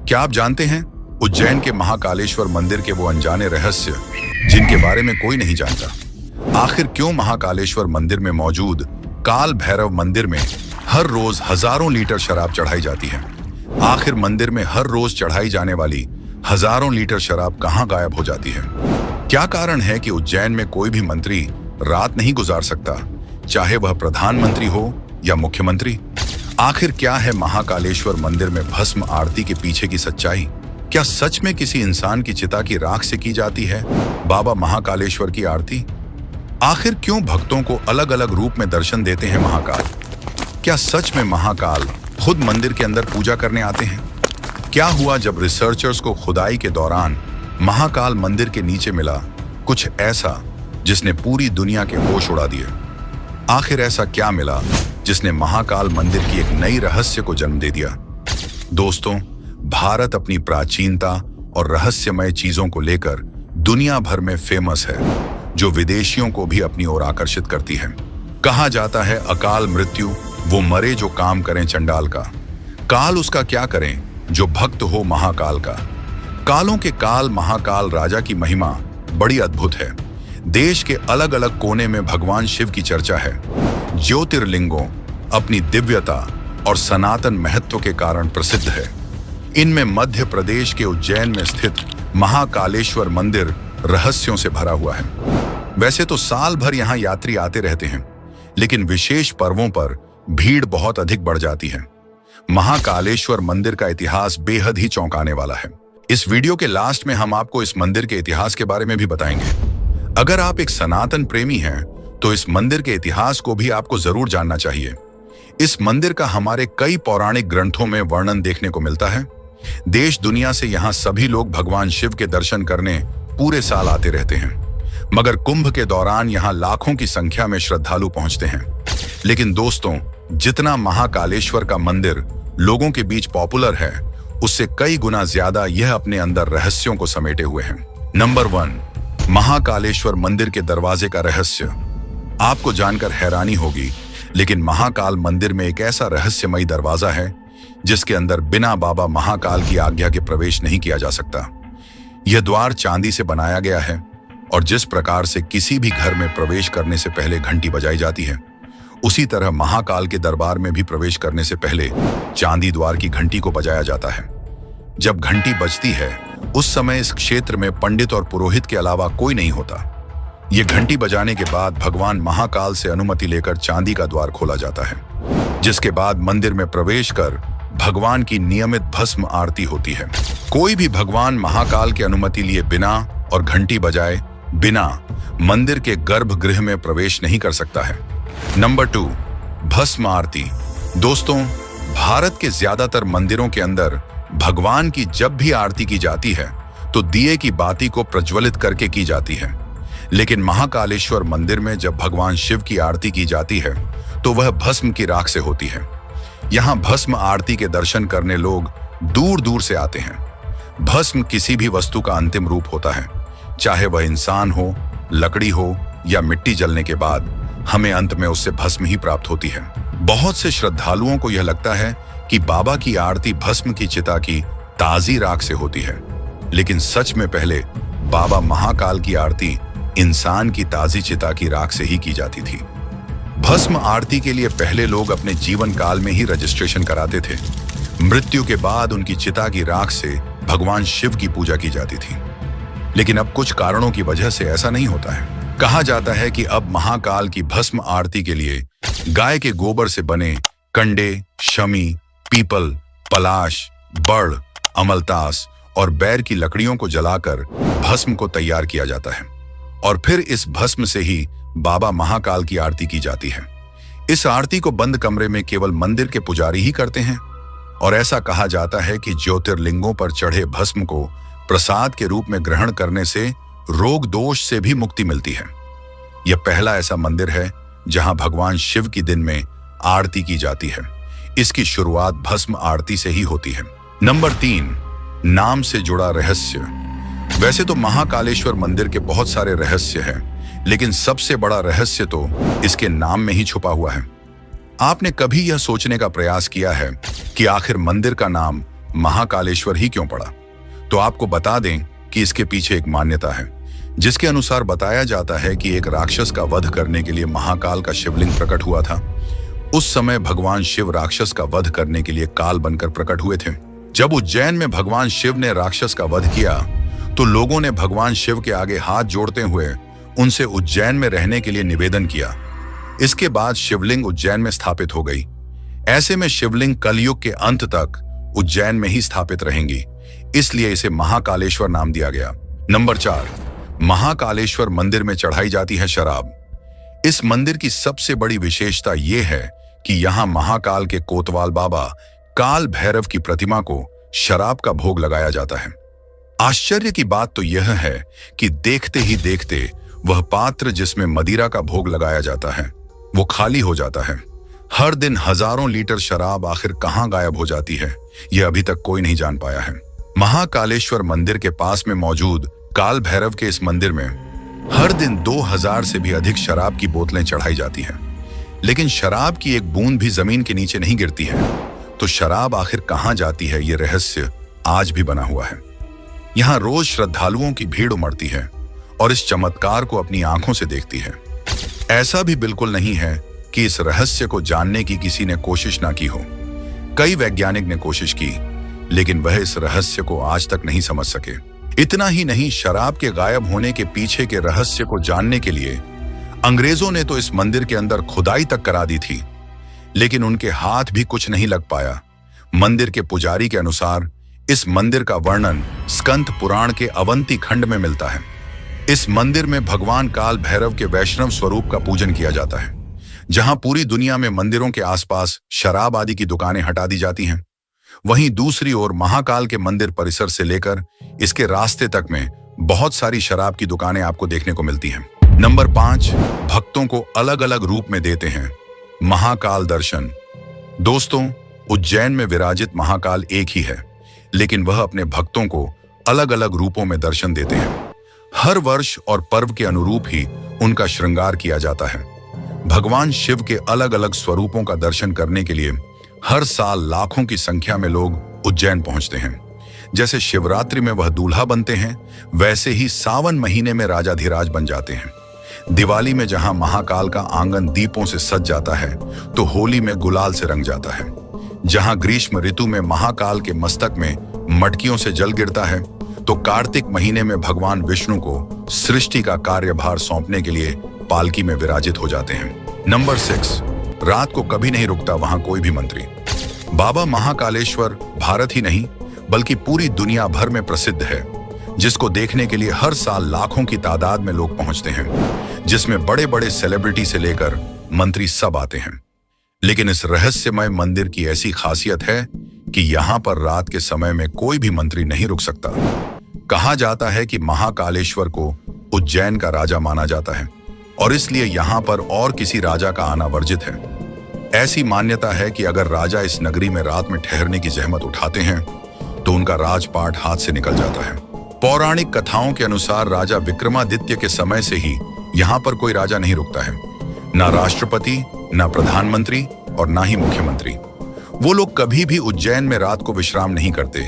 क्या आप जानते हैं उज्जैन के महाकालेश्वर मंदिर के वो अनजाने रहस्य जिनके बारे में कोई नहीं जानता? आखिर क्यों महाकालेश्वर मंदिर में मौजूद काल भैरव मंदिर में हर रोज हजारों लीटर शराब चढ़ाई जाती है? आखिर मंदिर में हर रोज चढ़ाई जाने वाली हजारों लीटर शराब कहां गायब हो जाती है? क्या कारण है कि उज्जैन में कोई भी मंत्री रात नहीं गुजार सकता, चाहे वह प्रधानमंत्री हो या मुख्यमंत्री? आखिर क्या है महाकालेश्वर मंदिर में भस्म आरती के पीछे की सच्चाई? क्या सच में किसी इंसान की चिता की राख से की जाती है बाबा महाकालेश्वर की आरती? आखिर क्यों भक्तों को अलग अलग रूप में दर्शन देते हैं महाकाल? क्या सच में महाकाल खुद मंदिर के अंदर पूजा करने आते हैं? क्या हुआ जब रिसर्चर्स को खुदाई के दौरान महाकाल मंदिर के नीचे मिला कुछ ऐसा जिसने पूरी दुनिया के होश उड़ा दिए? आखिर ऐसा क्या मिला जिसने महाकाल मंदिर की एक नई रहस्य को जन्म दे दिया? दोस्तों, भारत अपनी प्राचीनता और रहस्यमय चीजों को लेकर दुनिया भर में फेमस है, जो विदेशियों को भी अपनी ओर आकर्षित करती है। कहा जाता है अकाल मृत्यु वो मरे जो काम करें चंडाल का, काल उसका क्या करें जो भक्त हो महाकाल का। कालों के काल महाकाल राजा की महिमा बड़ी अद्भुत है। देश के अलग अलग कोने में भगवान शिव की चर्चा है। ज्योतिर्लिंगों अपनी दिव्यता और सनातन महत्व के कारण प्रसिद्ध है। इनमें मध्य प्रदेश के उज्जैन में स्थित महाकालेश्वर मंदिर रहस्यों से भरा हुआ है। वैसे तो साल भर यहाँ यात्री आते रहते हैं, लेकिन विशेष पर्वों पर भीड़ बहुत अधिक बढ़ जाती है। महाकालेश्वर मंदिर का इतिहास बेहद ही चौंकाने वाला है। इस वीडियो के लास्ट में हम आपको इस मंदिर के इतिहास के बारे में भी बताएंगे। अगर आप एक सनातन प्रेमी हैं, तो इस मंदिर के इतिहास को भी आपको जरूर जानना चाहिए। इस मंदिर का हमारे कई पौराणिक ग्रंथों में वर्णन देखने को मिलता है। देश दुनिया से यहाँ सभी लोग भगवान शिव के दर्शन करने पूरे साल आते रहते हैं, मगर कुंभ के दौरान यहाँ लाखों की संख्या में श्रद्धालु पहुंचते हैं। लेकिन दोस्तों, जितना महाकालेश्वर का मंदिर लोगों के बीच पॉपुलर है, उससे कई गुना ज्यादा यह अपने अंदर रहस्यों को समेटे हुए है। नंबर 1, महाकालेश्वर मंदिर के दरवाजे का रहस्य। आपको जानकर हैरानी होगी, लेकिन महाकाल मंदिर में एक ऐसा रहस्यमयी दरवाजा है जिसके अंदर बिना बाबा महाकाल की आज्ञा के प्रवेश नहीं किया जा सकता। यह द्वार चांदी से बनाया गया है और जिस प्रकार से किसी भी घर में प्रवेश करने से पहले घंटी बजाई जाती है, उसी तरह महाकाल के दरबार में भी प्रवेश करने से पहले चांदी द्वार की घंटी को बजाया जाता है। जब घंटी बजती है, उस समय इस क्षेत्र में पंडित और पुरोहित के अलावा कोई नहीं होता। ये घंटी बजाने के बाद भगवान महाकाल से अनुमति लेकर चांदी का द्वार खोला जाता है, जिसके बाद मंदिर में प्रवेश कर भगवान की नियमित भस्म आरती होती है। कोई भी भगवान महाकाल की अनुमति लिए बिना और घंटी बजाए बिना मंदिर के गर्भगृह में प्रवेश नहीं कर सकता है। नंबर 2, भस्म आरती। दोस्तों, भारत के ज्यादातर मंदिरों के अंदर भगवान की जब भी आरती की जाती है तो दिए की बाती को प्रज्वलित करके की जाती है, लेकिन महाकालेश्वर मंदिर में जब भगवान शिव की आरती की जाती है तो वह भस्म की राख से होती है। यहाँ भस्म आरती के दर्शन करने लोग दूर दूर से आते हैं। भस्म किसी भी वस्तु का अंतिम रूप होता है, चाहे वह इंसान हो, लकड़ी हो या मिट्टी जलने के बाद हमें अंत में उससे भस्म ही प्राप्त होती है। बहुत से श्रद्धालुओं को यह लगता है कि बाबा की आरती भस्म की चिता की ताजी राख से होती है, लेकिन सच में पहले बाबा महाकाल की आरती इंसान की ताजी चिता की राख से ही की जाती थी। भस्म आरती के लिए पहले लोग अपने जीवन काल में ही रजिस्ट्रेशन कराते थे। मृत्यु के बाद उनकी चिता की राख से भगवान शिव की पूजा की जाती थी, लेकिन अब कुछ कारणों की वजह से ऐसा नहीं होता है। कहा जाता है कि अब महाकाल की भस्म आरती के लिए गाय के गोबर से बने कंडे, शमी, पीपल, पलाश, बड़, अमलतास और बैर की लकड़ियों को जलाकर भस्म को तैयार किया जाता है और फिर इस भस्म से ही बाबा महाकाल की आरती की जाती है। इस आरती को बंद कमरे में केवल मंदिर के पुजारी ही करते हैं और ऐसा कहा जाता है कि ज्योतिर्लिंगों पर चढ़े भस्म को प्रसाद के रूप में ग्रहण करने से रोग दोष से भी मुक्ति मिलती है। यह पहला ऐसा मंदिर है जहां भगवान शिव की दिन में आरती की जाती है। इसकी शुरुआत भस्म आरती से ही होती है। नंबर 3, नाम से जुड़ा रहस्य। वैसे तो महाकालेश्वर मंदिर के बहुत सारे रहस्य हैं, लेकिन सबसे बड़ा रहस्य तो इसके नाम में ही छुपा हुआ है। आपने कभी यह सोचने का प्रयास किया है कि आखिर मंदिर का नाम महाकालेश्वर ही क्यों पड़ा? तो आपको बता दें कि इसके पीछे एक मान्यता है, जिसके अनुसार बताया जाता है कि एक राक्षस का वध करने के लिए महाकाल का शिवलिंग प्रकट हुआ था। उस समय भगवान शिव राक्षस का वध करने के लिए काल बनकर प्रकट हुए थे। जब उज्जैन में भगवान शिव ने राक्षस का वध किया तो लोगों ने भगवान शिव के आगे हाथ जोड़ते हुए उनसे उज्जैन में रहने के लिए निवेदन किया। इसके बाद शिवलिंग उज्जैन में स्थापित हो गई। ऐसे में शिवलिंग कलयुग के अंत तक उज्जैन में ही स्थापित रहेंगी, इसलिए इसे महाकालेश्वर नाम दिया गया। नंबर 4, महाकालेश्वर मंदिर में चढ़ाई जाती है शराब। इस मंदिर की सबसे बड़ी विशेषता यह है कि यहाँ महाकाल के कोतवाल बाबा काल भैरव की प्रतिमा को शराब का भोग लगाया जाता है। आश्चर्य की बात तो यह है कि देखते ही देखते वह पात्र जिसमें मदिरा का भोग लगाया जाता है वो खाली हो जाता है। हर दिन हजारों लीटर शराब आखिर कहां गायब हो जाती है, यह अभी तक कोई नहीं जान पाया है। महाकालेश्वर मंदिर के पास में मौजूद काल भैरव के इस मंदिर में हर दिन 2000 से भी अधिक शराब की बोतलें चढ़ाई जाती हैं, लेकिन शराब की एक बूंद भी जमीन के नीचे नहीं गिरती है। तो शराब आखिर कहां जाती है, ये रहस्य आज भी बना हुआ है। यहाँ रोज श्रद्धालुओं की भीड़ उमड़ती है और इस चमत्कार को अपनी आंखों से देखती है। ऐसा भी बिल्कुल नहीं है कि इस रहस्य को जानने की किसी ने कोशिश ना की हो। कई वैज्ञानिक ने कोशिश की, लेकिन वह इस रहस्य को आज तक नहीं समझ सके। इतना ही नहीं, शराब के गायब होने के पीछे के रहस्य को जानने के लिए अंग्रेजों ने तो इस मंदिर के अंदर खुदाई तक करा दी थी, लेकिन उनके हाथ भी कुछ नहीं लग पाया। मंदिर के पुजारी के अनुसार इस मंदिर का वर्णन स्कंद पुराण के अवंती खंड में मिलता है। इस मंदिर में भगवान काल भैरव के वैष्णव स्वरूप का पूजन किया जाता है। जहां पूरी दुनिया में मंदिरों के आसपास शराब आदि की दुकानें हटा दी जाती हैं, वहीं दूसरी ओर महाकाल के मंदिर परिसर से लेकर इसके रास्ते तक में बहुत सारी शराब की दुकानें आपको देखने को मिलती हैं। नंबर 5, भक्तों को अलग अलग रूप में देते हैं महाकाल दर्शन। दोस्तों, उज्जैन में विराजित महाकाल एक ही है, लेकिन वह अपने भक्तों को अलग अलग रूपों में दर्शन देते हैं। हर वर्ष और पर्व के अनुरूप ही उनका श्रृंगार किया जाता है। भगवान शिव के अलग अलग स्वरूपों का दर्शन करने के लिए हर साल लाखों की संख्या में लोग उज्जैन पहुंचते हैं। जैसे शिवरात्रि में वह दूल्हा बनते हैं, वैसे ही सावन महीने में राजाधिराज बन जाते हैं। दिवाली में जहां महाकाल का आंगन दीपों से सज जाता है, तो होली में गुलाल से रंग जाता है। जहां ग्रीष्म ऋतु में महाकाल के मस्तक में मटकियों से जल गिरता है, तो कार्तिक महीने में भगवान विष्णु को सृष्टि का कार्यभार सौंपने के लिए पालकी में विराजित हो जाते हैं। नंबर 6, रात को कभी नहीं रुकता वहां कोई भी मंत्री। बाबा महाकालेश्वर भारत ही नहीं बल्कि पूरी दुनिया भर में प्रसिद्ध है, जिसको देखने के लिए हर साल लाखों की तादाद में लोग पहुंचते हैं, जिसमें बड़े बड़े सेलिब्रिटी से लेकर मंत्री सब आते हैं। लेकिन इस रहस्यमय मंदिर की ऐसी खासियत है कि यहाँ पर रात के समय में कोई भी मंत्री नहीं रुक सकता। कहा जाता है कि महाकालेश्वर को उज्जैन का राजा माना जाता है और इसलिए यहाँ पर और किसी राजा का आना वर्जित है। ऐसी मान्यता है कि अगर राजा इस नगरी में रात में ठहरने की जहमत उठाते हैं तो उनका राजपाट हाथ से निकल जाता है। पौराणिक कथाओं के अनुसार राजा विक्रमादित्य के समय से ही यहाँ पर कोई राजा नहीं रुकता है, ना राष्ट्रपति, ना प्रधानमंत्री और ना ही मुख्यमंत्री। वो लोग कभी भी उज्जैन में रात को विश्राम नहीं करते,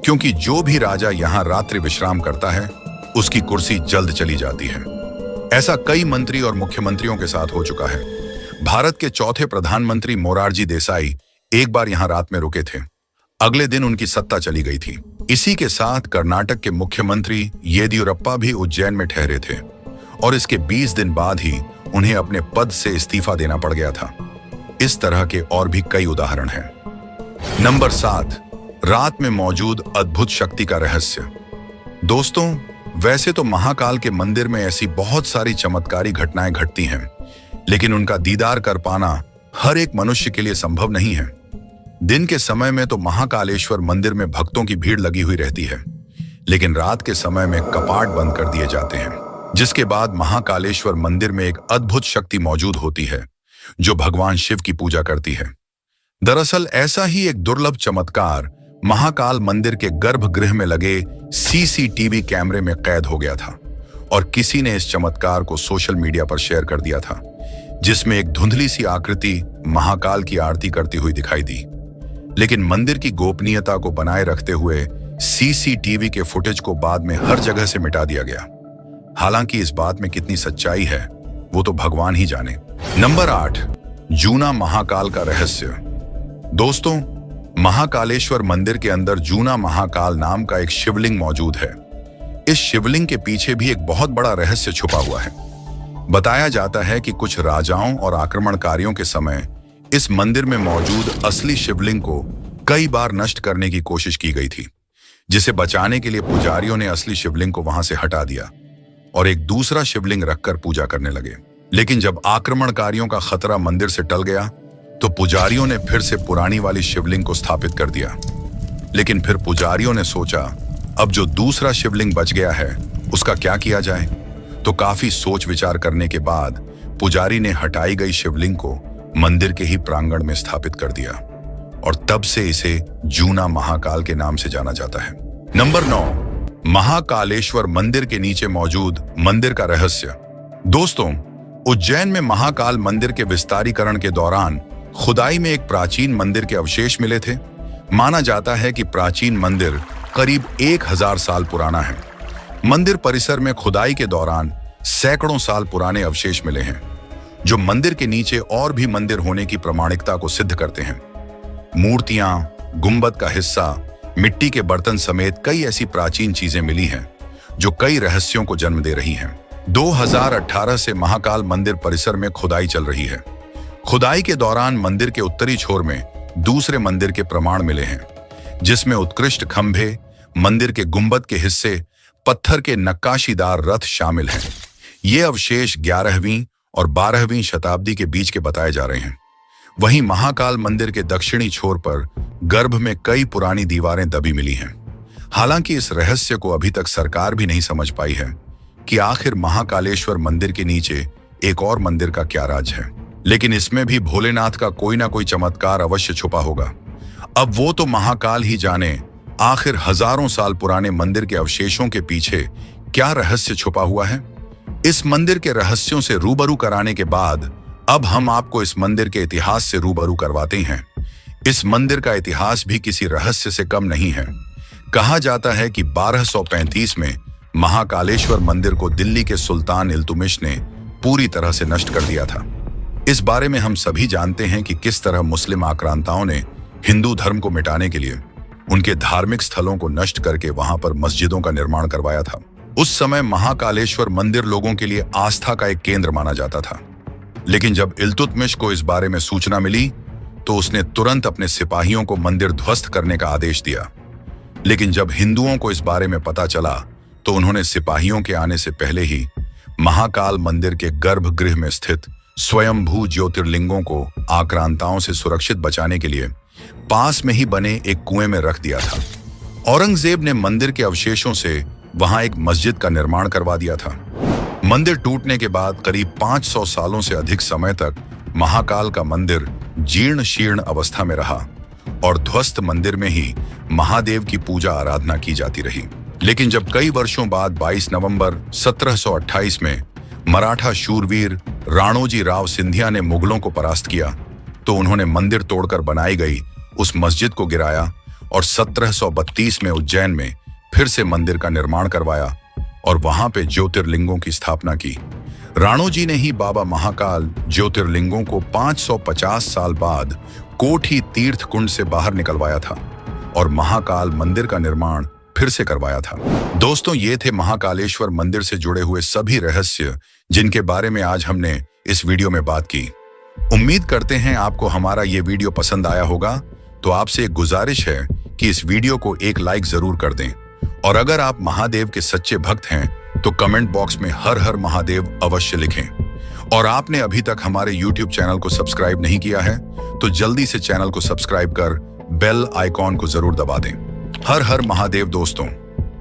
क्योंकि जो भी राजा यहाँ रात्रि विश्राम करता है उसकी कुर्सी जल्द चली जाती है। ऐसा कई मंत्री और मुख्यमंत्रियों के साथ हो चुका है। भारत के चौथे प्रधानमंत्री मोरारजी देसाई एक बार यहाँ रात में रुके थे। अगले दिन उनकी सत्ता चली गई थी। इसी के साथ कर्नाटक के मुख्यमंत्री येदियुरप्पा भी उज्जैन में ठहरे थे और इसके 20 दिन बाद ही उन्हें अपने पद से इस्तीफा देना पड़ गया था। इस तरह के और भी कई उदाहरण हैं। नंबर 7, रात में मौजूद अद्भुत शक्ति का रहस्य। दोस्तों, वैसे तो महाकाल के मंदिर में ऐसी बहुत सारी चमत्कारी घटनाएं घटती हैं, लेकिन उनका दीदार कर पाना हर एक मनुष्य के लिए संभव नहीं है। दिन के समय में तो महाकालेश्वर मंदिर में भक्तों की भीड़ लगी हुई रहती है, लेकिन रात के समय में कपाट बंद कर दिए जाते हैं, जिसके बाद महाकालेश्वर मंदिर में एक अद्भुत शक्ति मौजूद होती है जो भगवान शिव की पूजा करती है। दरअसल ऐसा ही एक दुर्लभ चमत्कार महाकाल मंदिर के गर्भगृह में लगे सीसीटीवी कैमरे में कैद हो गया था और किसी ने इस चमत्कार को सोशल मीडिया पर शेयर कर दिया था, जिसमें एक धुंधली सी आकृति महाकाल की आरती करती हुई दिखाई दी। लेकिन मंदिर की गोपनीयता को बनाए रखते हुए सीसीटीवी के फुटेज को बाद में हर जगह से मिटा दिया गया। हालांकि इस बात में कितनी सच्चाई है वो तो भगवान ही जाने। नंबर 8, जूना महाकाल का रहस्य। दोस्तों, महाकालेश्वर मंदिर के अंदर जूना महाकाल नाम का एक शिवलिंग मौजूद है। इस शिवलिंग के पीछे भी एक बहुत बड़ा रहस्य छुपा हुआ है। बताया जाता है कि कुछ राजाओं और आक्रमणकारियों के समय इस मंदिर में मौजूद असली शिवलिंग को कई बार नष्ट करने की कोशिश की गई थी, जिसे बचाने के लिए पुजारियों ने असली शिवलिंग को वहां से हटा दिया और एक दूसरा शिवलिंग रखकर पूजा करने लगे। लेकिन जब आक्रमणकारियों का खतरा मंदिर से टल गया तो पुजारियों ने फिर से पुरानी वाली शिवलिंग को स्थापित कर दिया। लेकिन फिर पुजारियों ने सोचा, अब जो दूसरा शिवलिंग बच गया है उसका क्या किया जाए। तो काफी सोच विचार करने के बाद पुजारी ने हटाई गई शिवलिंग को मंदिर के ही प्रांगण में स्थापित कर दिया और तब से इसे जूना महाकाल के नाम से जाना जाता है। नंबर 9, महाकालेश्वर मंदिर के नीचे मौजूद मंदिर का रहस्य। दोस्तों, उज्जैन में महाकाल मंदिर के विस्तारीकरण के दौरान खुदाई में एक प्राचीन मंदिर के अवशेष मिले थे। माना जाता है कि प्राचीन मंदिर करीब 1000 साल पुराना है। मंदिर परिसर में खुदाई के दौरान सैकड़ों साल पुराने अवशेष मिले हैं, जो मंदिर के नीचे और भी मंदिर होने की प्रामाणिकता को सिद्ध करते हैं। मूर्तियां, गुंबद का हिस्सा, मिट्टी के बर्तन समेत कई ऐसी प्राचीन चीजें मिली हैं जो कई रहस्यों को जन्म दे रही हैं। 2018 से महाकाल मंदिर परिसर में खुदाई चल रही है। खुदाई के दौरान मंदिर के उत्तरी छोर में दूसरे मंदिर के प्रमाण मिले हैं, जिसमें उत्कृष्ट खंभे, मंदिर के गुंबद के हिस्से, पत्थर के नक्काशीदार रथ शामिल हैं। ये अवशेष 11वीं और 12वीं शताब्दी के बीच के बताए जा रहे हैं। वहीं महाकाल मंदिर के दक्षिणी छोर पर गर्भ में कई पुरानी दीवारें दबी मिली हैं। हालांकि इस रहस्य को अभी तक सरकार भी नहीं समझ पाई है कि आखिर महाकालेश्वर मंदिर के नीचे एक और मंदिर का क्या राज है। लेकिन इसमें भी भोलेनाथ का कोई ना कोई चमत्कार अवश्य छुपा होगा। अब वो तो महाकाल ही जाने, आखिर हजारों साल पुराने मंदिर के अवशेषों के पीछे क्या रहस्य छुपा हुआ है। इस मंदिर के रहस्यों से रूबरू कराने के बाद अब हम आपको इस मंदिर के इतिहास से रूबरू करवाते हैं। इस मंदिर का इतिहास भी किसी रहस्य से कम नहीं है। कहा जाता है कि 1235 में महाकालेश्वर मंदिर को दिल्ली के सुल्तान इल्तुमिश ने पूरी तरह से नष्ट कर दिया था। इस बारे में हम सभी जानते हैं कि किस तरह मुस्लिम आक्रांताओं ने हिंदू धर्म को मिटाने के लिए उनके धार्मिक स्थलों को नष्ट करके वहां पर मस्जिदों का निर्माण करवाया था। उस समय महाकालेश्वर मंदिर लोगों के लिए आस्था का एक केंद्र माना जाता था। लेकिन जब इल्तुतमिश को इस बारे में सूचना मिली तो उसने तुरंत अपने सिपाहियों को मंदिर ध्वस्त करने का आदेश दिया। लेकिन जब हिंदुओं को इस बारे में पता चला तो उन्होंने सिपाहियों के आने से पहले ही महाकाल मंदिर के गर्भगृह में स्थित स्वयंभू ज्योतिर्लिंगों को आक्रांताओं से सुरक्षित बचाने के लिए पास में ही बने एक कुएं में रख दिया था। औरंगजेब ने मंदिर के अवशेषों से वहां एक मस्जिद का निर्माण करवा दिया था। मंदिर टूटने के बाद करीब 500 सालों से अधिक समय तक महाकाल का मंदिर जीर्ण शीर्ण अवस्था में रहा और ध्वस्त मंदिर में ही महादेव की पूजा आराधना की जाती रही। लेकिन जब कई वर्षों बाद 22 नवंबर 1728 में मराठा शूरवीर राणोजी राव सिंधिया ने मुगलों को परास्त किया तो उन्होंने मंदिर तोड़कर बनाई गई उस मस्जिद को गिराया और 1732 में उज्जैन में फिर से मंदिर का निर्माण करवाया और वहां पे ज्योतिर्लिंगों की स्थापना की। राणोजी ने ही बाबा महाकाल ज्योतिर्लिंगों को 550 साल बाद कोठी तीर्थ कुंड से बाहर निकलवाया था और महाकाल मंदिर का निर्माण फिर से करवाया था। दोस्तों, ये थे महाकालेश्वर मंदिर से जुड़े हुए सभी रहस्य जिनके बारे में आज हमने इस वीडियो में बात की। उम्मीद करते हैं आपको हमारा ये वीडियो पसंद आया होगा। तो आपसे एक गुजारिश है कि इस वीडियो को एक लाइक जरूर कर दें और अगर आप महादेव के सच्चे भक्त हैं तो कमेंट बॉक्स में हर हर महादेव अवश्य लिखें। और आपने अभी तक हमारे YouTube चैनल को सब्सक्राइब नहीं किया है तो जल्दी से चैनल को सब्सक्राइब कर बेल आइकॉन को जरूर दबा दें। हर हर महादेव दोस्तों।